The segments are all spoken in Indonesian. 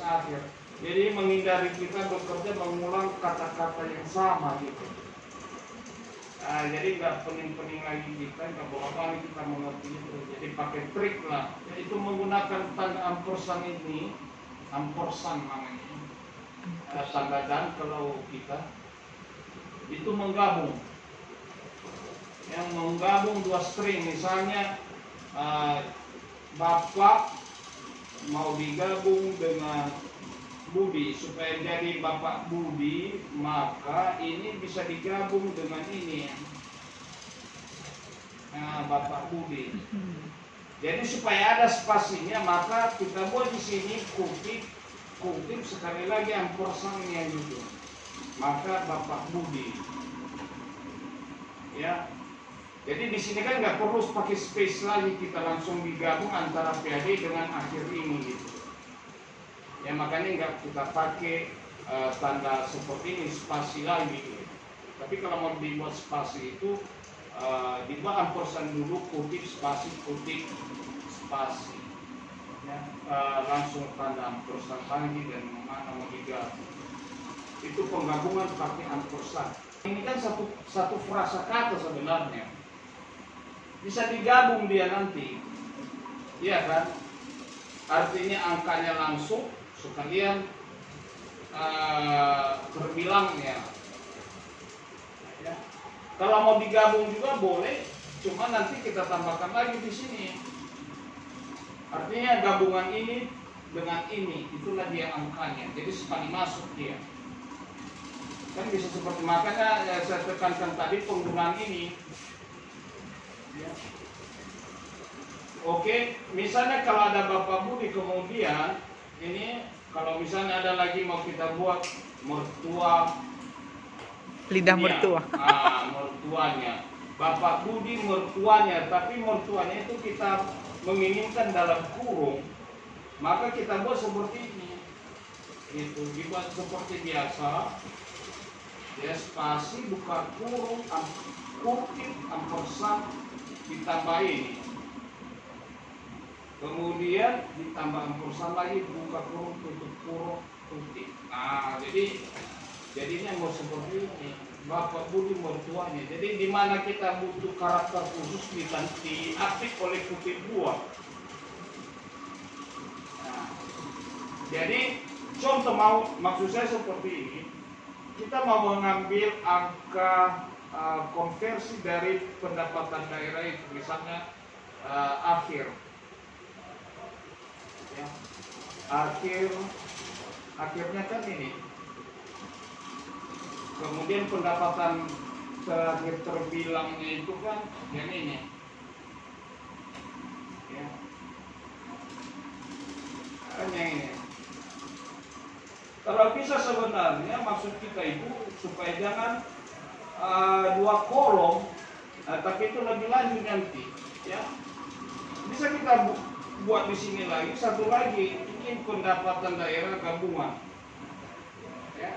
akhir. Jadi menghindari kita bekerja mengulang kata-kata yang sama gitu. Jadi nggak pening-pening lagi kita, nggak bolak-balik kita mengerti itu. Jadi pakai trik lah. Yaitu menggunakan tanda ampersand ini, ampersand namanya. Tanda dan kalau kita itu menggabung. Yang menggabung dua string, misalnya Bapak mau digabung dengan Budi supaya jadi Bapak Budi, maka ini bisa digabung dengan ini, Bapak Budi. Jadi supaya ada spasinya, maka kita buat di sini kutip sekali lagi ampersandnya gitu. Maka Bapak Budi, ya. Jadi di sini kan nggak perlu pakai space lagi, kita langsung digabung antara PAD dengan akhir ini gitu. Ya makanya nggak kita pakai tanda seperti ini spasi lagi gitu. Tapi kalau mau dibuat spasi itu dibuat ampersand dulu, kutip spasi, ya, langsung tanda ampersand lagi dan mana mau digabung. Itu penggabungan pakai ampersand. Ini kan satu frasa kata sebenarnya. Bisa digabung dia nanti, iya kan? Artinya angkanya langsung sekalian terbilangnya. Ya. Kalau mau digabung juga boleh, cuma nanti kita tambahkan lagi di sini. Artinya gabungan ini dengan ini, itulah dia angkanya. Jadi sekali masuk dia. Kan bisa seperti makanya saya tekankan tadi penggunaan ini. Ya. Oke, misalnya kalau ada Bapak Budi kemudian ini kalau misalnya ada lagi mau kita buat mertua, lidah ya, mertua. Mertuanya Bapak Budi mertuanya, tapi mertuanya itu kita menginginkan dalam kurung, maka kita buat seperti ini. Itu dibuat seperti biasa. Ya, spasi buka kurung, kutip ampersand ditambah ini. Kemudian ditambah ampersand lagi, buka kurung, tutup kurung, kutip. Jadinya mau seperti ini. Bapak Budi mertuanya. Jadi di mana kita butuh karakter khusus diaplik oleh kutip buah. Nah, jadi contoh maksud saya seperti ini. Kita mau mengambil angka konversi dari pendapatan daerah itu, misalnya akhir, ya. Akhirnya kan ini. Kemudian pendapatan terakhir terbilangnya itu kan yang ini, ya. Kan yang ini. Kalau bisa sebenarnya maksud kita itu supaya jangan dua kolom, tapi itu lebih lanjut nanti, ya. Bisa kita buat di sini lagi satu lagi, ini pendapatan daerah gabungan. Ya.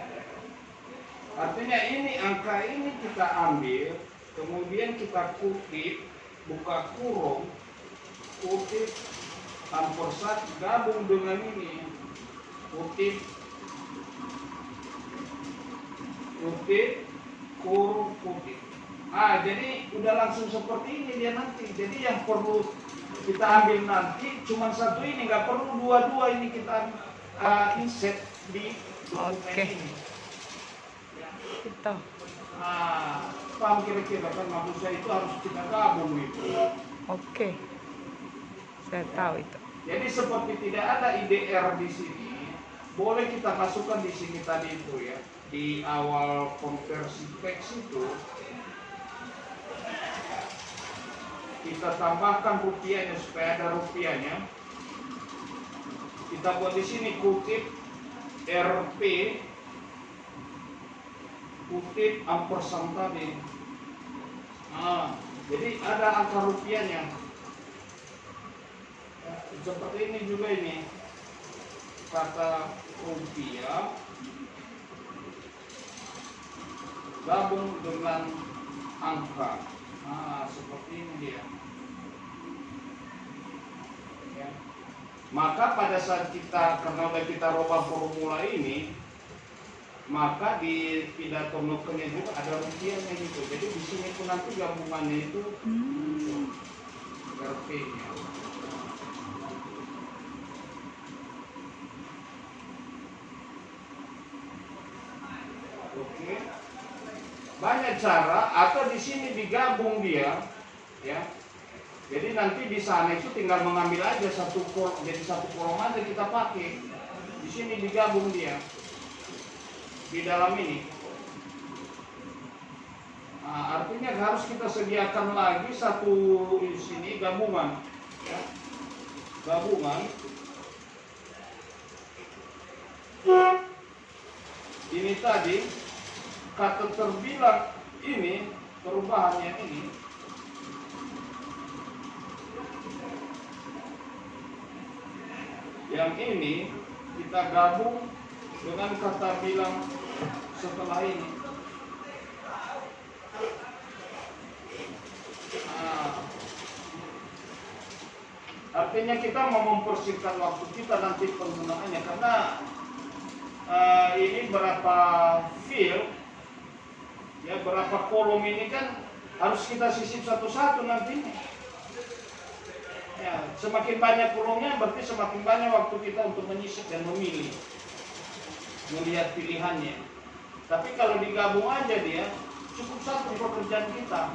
Artinya ini angka ini kita ambil, kemudian kita kutip, buka kurung, kutip ampersand gabung dengan ini, kutip kurung kutip. Jadi udah langsung seperti ini dia nanti. Jadi yang perlu kita ambil nanti cuma satu ini, nggak perlu dua-dua ini kita insert di dokumen ini. Ya. Itu. Paham kira-kira kan maksud saya itu harus kita gabung itu. Oke. Saya tahu itu. Jadi seperti tidak ada IDR di sini, boleh kita masukkan di sini tadi itu ya. Di awal konversi teks itu kita tambahkan rupiahnya supaya ada rupiahnya. Kita buat di sini kutip RP, kutip ampersand tadi. Jadi ada angka rupiahnya. Seperti ini juga ini kata rupiah gabung dengan angka. Seperti ini dia. Ya. Maka pada saat kita, karena udah kita rubah formula ini, maka di pidato nokennya juga ada rupiahnya gitu. Jadi di sini pun nanti gabungannya itu RP-nya. Oke. Banyak cara, atau di sini digabung dia, ya. Jadi nanti di sana itu tinggal mengambil aja satu kolom aja kita pakai. Di sini digabung dia di dalam ini. Nah, artinya harus kita sediakan lagi satu di sini gabungan, ya. Gabungan. Ini tadi kata terbilang ini perubahannya ini. Yang ini kita gabung dengan kata bilang setelah ini. Artinya kita mau mempersingkat waktu kita nanti penggunaannya, karena ini berapa field, ya berapa kolom ini kan harus kita sisip satu-satu nantinya. Ya, semakin banyak kolomnya berarti semakin banyak waktu kita untuk menyisip dan memilih, melihat pilihannya. Tapi kalau digabung aja dia cukup satu pekerjaan kita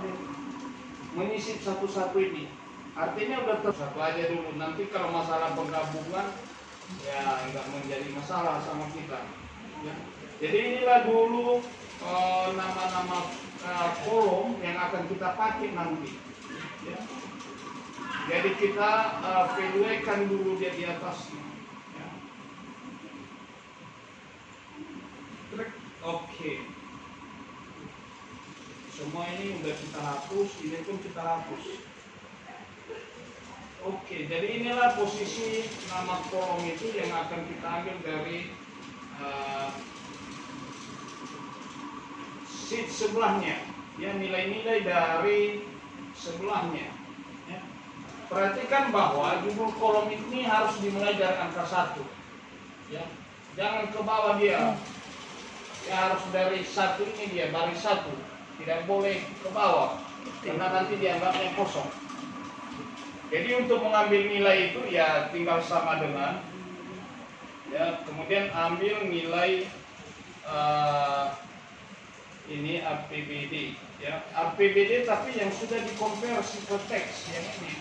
menyisip satu-satu ini. Artinya udah satu aja dulu. Nanti kalau masalah penggabungan ya nggak menjadi masalah sama kita. Ya. Jadi inilah dulu nama-nama kolom yang akan kita pakai nanti. Ya. Jadi kita value-kan dulu dia di atasnya. Ya. Oke. Semua ini udah kita hapus, ini pun kita hapus. Oke, jadi inilah posisi nama kolom itu yang akan kita ambil dari sheet sebelahnya. Ya, nilai-nilai dari sebelahnya. Ya. Perhatikan bahwa judul kolom ini harus dimulai dari angka 1. Ya. Jangan ke bawah dia. Ya, harus dari 1 ini dia, baris 1. Tidak boleh ke bawah, karena nanti dianggapnya kosong. Jadi untuk mengambil nilai itu ya tinggal sama dengan, ya kemudian ambil nilai ini APBD, ya APBD tapi yang sudah dikonversi ke teks yang ini.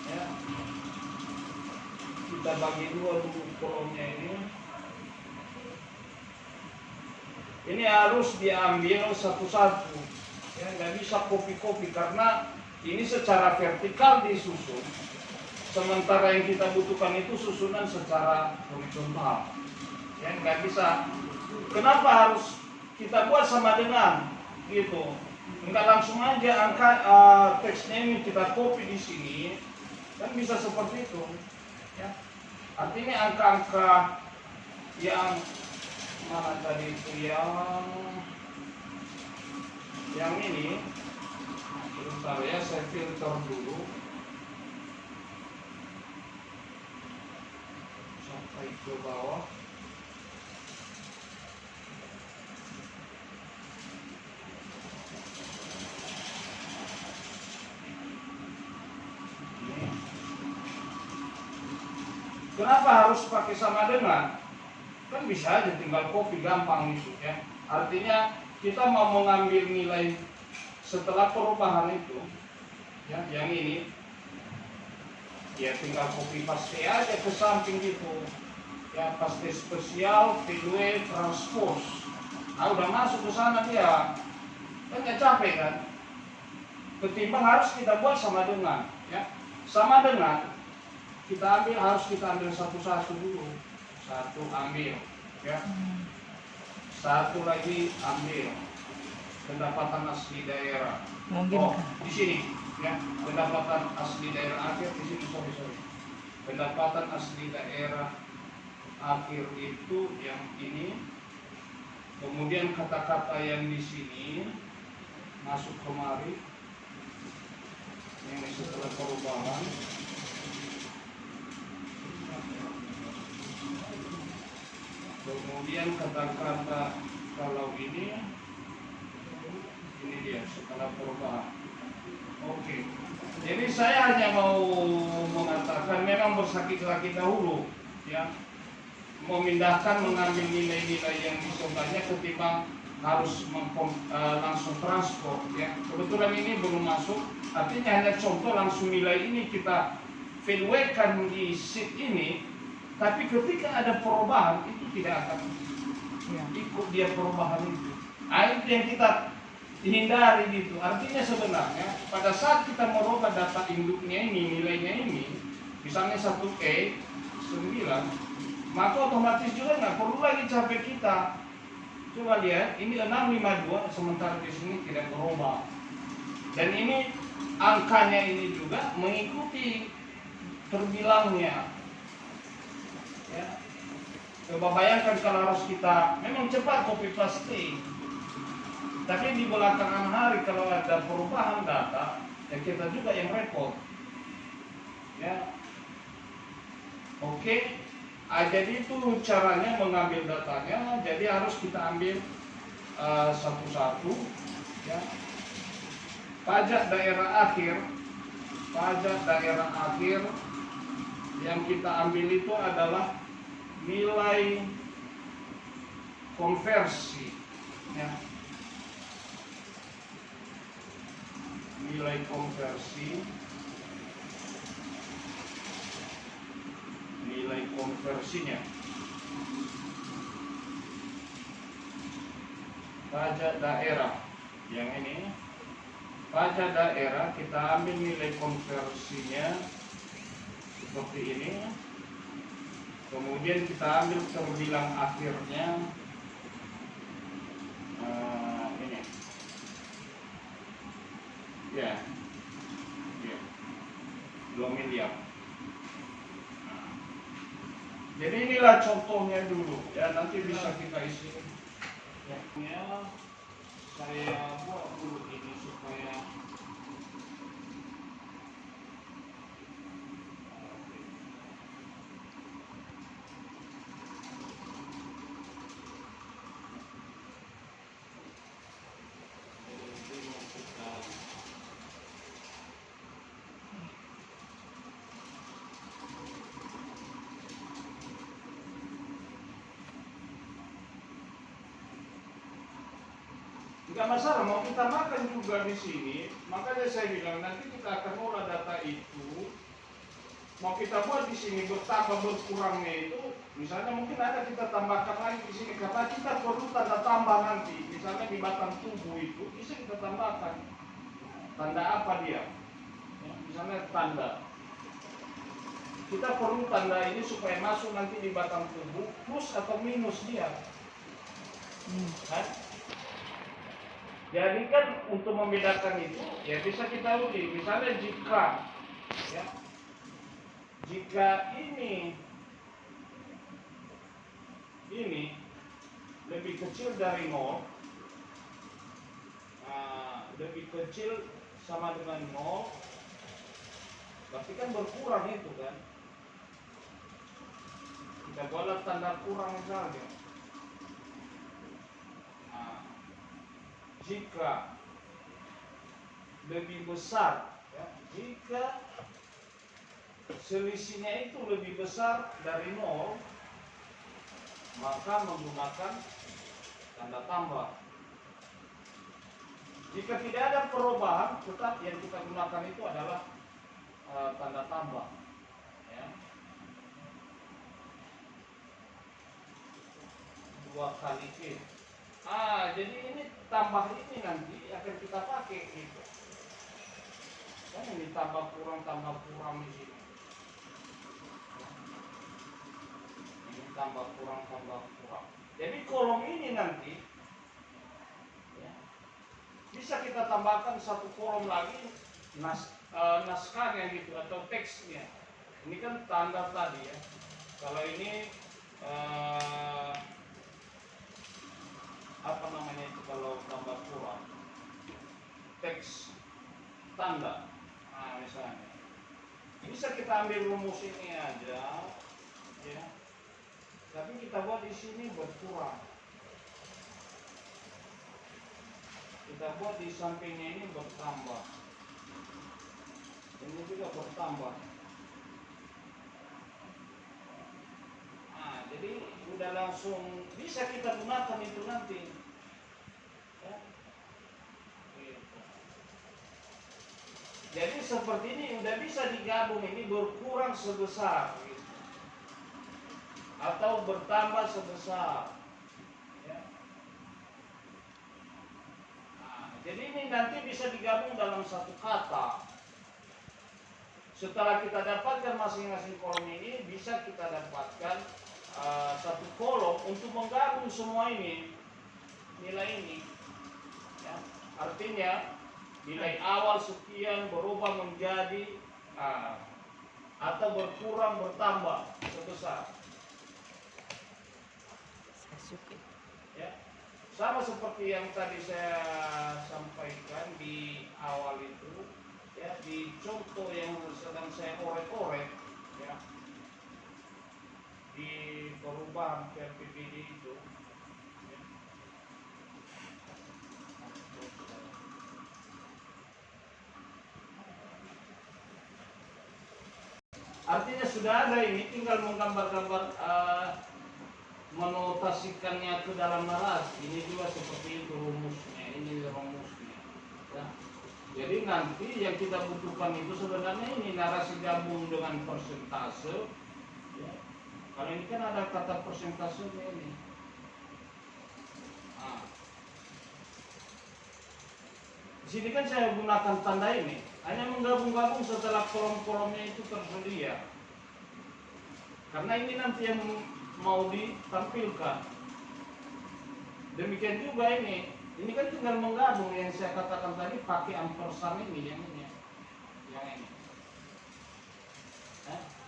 Ya. Kita bagi dua dulu kolomnya ini. Ini harus diambil satu-satu, ya nggak bisa copy-copy karena ini secara vertikal disusun, sementara yang kita butuhkan itu susunan secara horizontal, ya nggak bisa. Kenapa harus kita buat sama dengan gitu? Nggak langsung aja angka teksnya ini kita copy di sini, kan bisa seperti itu, ya. Artinya angka-angka yang mana tadi itu yang ini, sebentar ya saya filter dulu sampai ke bawah. Kenapa harus pakai sama dengan? Kan bisa aja tinggal copy gampang gitu ya. Artinya kita mau mengambil nilai setelah perubahan itu, ya yang ini, ya tinggal copy paste aja ke samping gitu. Ya paste spesial V2 transpose. Nah udah masuk ke sana dia, kan nggak capek kan? Ketimbang harus kita buat sama dengan, ya sama dengan kita ambil harus kita ambil satu-satu dulu. Satu ambil, ya. Satu lagi ambil pendapatan asli daerah. Mungkin di sini, ya. Pendapatan asli daerah akhir di sini, sorry. Pendapatan asli daerah akhir itu yang ini. Kemudian kata-kata yang di sini masuk kemari. Yang setelah perubahan. Kemudian kata-kata kalau ini dia setelah perubahan. Oke. Jadi saya hanya mau mengatakan memang bersakit-sakit dahulu, ya, memindahkan mengambil nilai-nilai yang disebutnya ketimbang harus langsung transport, ya. Kebetulan ini belum masuk, artinya hanya contoh langsung nilai ini kita value-kan di sheet ini, tapi ketika ada perubahan itu tidak akan ikut dia perubahan itu. Itu yang kita hindari gitu. Artinya sebenarnya pada saat kita merubah data induknya ini, nilainya ini, misalnya 1E 9, maka otomatis juga nggak perlu lagi capek kita. Coba lihat, ini 652 sementara di sini tidak berubah. Dan ini angkanya ini juga mengikuti terbilangnya. Ya. Coba bayangkan kalau harus kita memang cepat copy paste. Tapi di belakangan hari kalau ada perubahan data, ya kita juga yang repot. Ya. Oke. Jadi itu caranya mengambil datanya. Jadi harus kita ambil satu-satu. Ya. Pajak daerah akhir yang kita ambil itu adalah nilai konversi. Ya. Nilai konversinya. Pajak daerah yang ini, pajak daerah kita ambil nilai konversinya seperti ini, kemudian kita ambil terbilang akhirnya ini, ya 2 miliar. Jadi inilah contohnya dulu, ya, nanti bisa kita isi. Ya, saya buat dulu ini supaya nggak masalah, mau kita makan juga di sini. Makanya saya bilang nanti kita akan olah data itu. Mau kita buat di sini bertambah berkurangnya itu, misalnya mungkin ada kita tambahkan lagi di sini karena kita perlu tanda tambah nanti. Misalnya di batang tubuh itu bisa kita tambahkan tanda apa dia? Ya, misalnya tanda. Kita perlu tanda ini supaya masuk nanti di batang tubuh plus atau minus dia. Kan? Jadi kan untuk membedakan itu ya bisa kita uji. Misalnya jika ini lebih kecil dari 0, lebih kecil sama dengan 0, berarti kan berkurang itu kan. Kita buat tanda kurang saja. Jika lebih besar, ya, jika selisihnya itu lebih besar dari 0, maka menggunakan tanda tambah. Jika tidak ada perubahan, tetap yang kita gunakan itu adalah tanda tambah. Ya. 2 kali Q. Jadi ini tambah ini nanti akan kita pakai gitu. Kan ini tambah kurang di sini. Ini tambah kurang. Jadi kolom ini nanti ya, bisa kita tambahkan satu kolom lagi naskahnya gitu atau teksnya. Ini kan tanda tadi ya. Kalau ini apa namanya itu kalau tambah kurang, teks tanda. Misalnya bisa kita ambil rumus ini aja ya, tapi kita kita buat di sini berkurang. Kita buat di sampingnya ini bertambah. Ini juga bertambah. Nah, jadi udah langsung bisa kita gunakan itu nanti. Ya. Gitu. Jadi seperti ini udah bisa digabung, ini berkurang sebesar gitu. Atau bertambah sebesar. Ya. Nah, jadi ini nanti bisa digabung dalam satu kata. Setelah kita dapatkan masing-masing kolom ini, bisa kita dapatkan satu kolom untuk menggabung semua ini, nilai ini. Ya. Artinya nilai awal sekian berubah menjadi atau berkurang bertambah sebesar. Saya suka. Ya. Sama seperti yang tadi saya sampaikan di awal itu, ya, di contoh yang sedang saya korek-korek, ya, di perubahan PPBD itu, ya. Artinya sudah ada ini, tinggal menggambar-gambar, menotasikannya ke dalam narasi. Ini juga seperti itu rumusnya, ini rumusnya. Ya. Jadi nanti yang kita butuhkan itu sebenarnya ini narasi gabung dengan persentase. Ya. Kalau ini kan ada kata persentasenya ini. Nah. Di sini kan saya gunakan tanda ini, hanya menggabung-gabung setelah kolom-kolomnya itu tersedia. Karena ini nanti yang mau ditampilkan. Demikian juga ini kan tinggal menggabung yang saya katakan tadi pakai ampersand ini yang ini.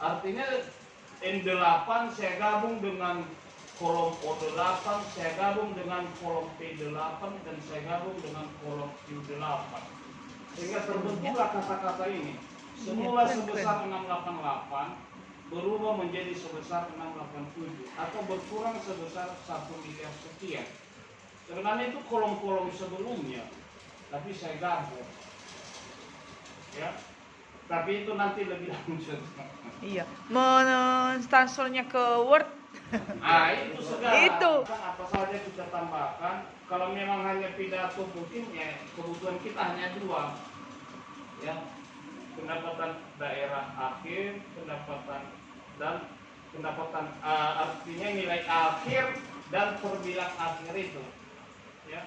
Artinya N8 saya gabung dengan kolom O8, saya gabung dengan kolom P8 dan saya gabung dengan kolom Q8. Sehingga terbentuklah kata-kata ini. Semula sebesar 688 berubah menjadi sebesar 687 atau berkurang sebesar 1 miliar sekian. Sebenarnya itu kolom-kolom sebelumnya, tapi saya gabung. Ya. Tapi itu nanti lebih lanjut. Iya, mentransfernya ke Word. Itu segala. Itu. Apa saja kita tambahkan. Kalau memang hanya pidato mungkin ya kebutuhan kita hanya dua. Ya. Pendapatan daerah akhir, pendapatan artinya nilai akhir dan perbilang akhir itu, ya.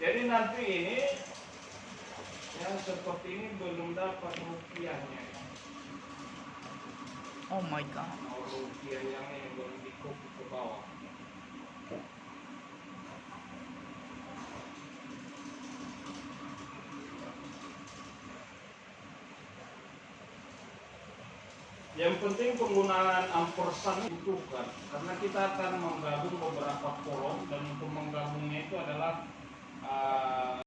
Jadi nanti ini yang seperti ini belum dapat rupiahnya. Oh my god. Rupiah yang ini belum dikopi ke bawah. Yang penting penggunaan ampersand dibutuhkan karena kita akan menggabung beberapa kolom dan untuk menggabungnya itu adalah